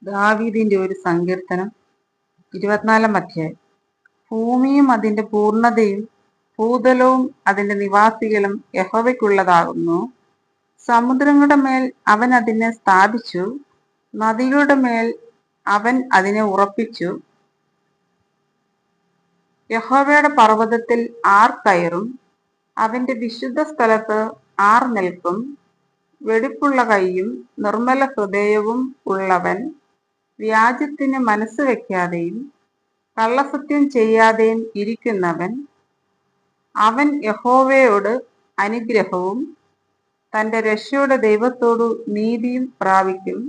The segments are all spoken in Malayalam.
ദാവീദിന്റെ ഒരു സങ്കീർത്തനം 24 അധ്യായം. ഭൂമിയും അതിന്റെ പൂർണ്ണതയും ഭൂതലവും അതിന്റെ നിവാസികളും യഹോവയ്ക്കുള്ളതാകുന്നു. സമുദ്രങ്ങളുടെ മേൽ അവൻ അതിനെ സ്ഥാപിച്ചു, നദികളുടെ മേൽ അവൻ അതിനെ ഉറപ്പിച്ചു. യഹോവയുടെ പർവ്വതത്തിൽ ആർ കയറും? അവന്റെ വിശുദ്ധ സ്ഥലത്ത് ആർ നിൽക്കും? വെടിപ്പുള്ള കൈയും നിർമ്മല ഹൃദയവും ഉള്ളവൻ, വ്യാജത്തിന് മനസ്സ് വയ്ക്കാതെയും കള്ളസത്യം ചെയ്യാതെയും ഇരിക്കുന്നവൻ, അവൻ യഹോവയോട് അനുഗ്രഹവും തന്റെ രക്ഷയുടെ ദൈവത്തോടു നീതിയും പ്രാപിക്കും.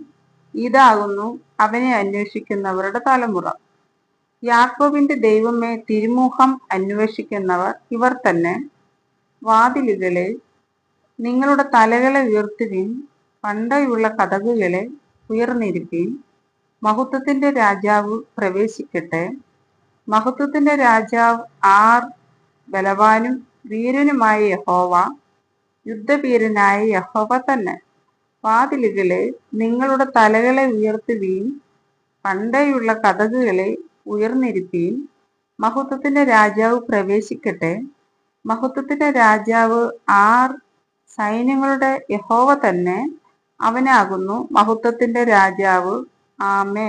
ഇതാകുന്നു അവനെ അന്വേഷിക്കുന്നവരുടെ തലമുറ. യാക്കോബിന്റെ ദൈവമേ, തിരുമുഖം അന്വേഷിക്കുന്നവർ ഇവർ തന്നെ. വാതിലുകളെ, നിങ്ങളുടെ തലകളെ ഉയർത്തുവിൻ. പണ്ടയുള്ള കതകുകളെ, ഉയർന്നിരിപ്പീൻ. മഹത്വത്തിന്റെ രാജാവ് പ്രവേശിക്കട്ടെ. മഹത്വത്തിന്റെ രാജാവ് ആർ? ബലവാനും വീരനുമായ യഹോവ, യുദ്ധവീരനായ യഹോവ തന്നെ. വാതിലുകളെ, നിങ്ങളുടെ തലകളെ ഉയർത്തുവീൻ. പണ്ടേയുള്ള കതകുകളെ, ഉയർന്നിരിപ്പീൻ. മഹത്വത്തിന്റെ രാജാവ് പ്രവേശിക്കട്ടെ. മഹത്വത്തിന്റെ രാജാവ് ആർ? സൈന്യങ്ങളുടെ യഹോവ തന്നെ. അവനാകുന്നു മഹത്വത്തിന്റെ രാജാവ്. ആമേൻ.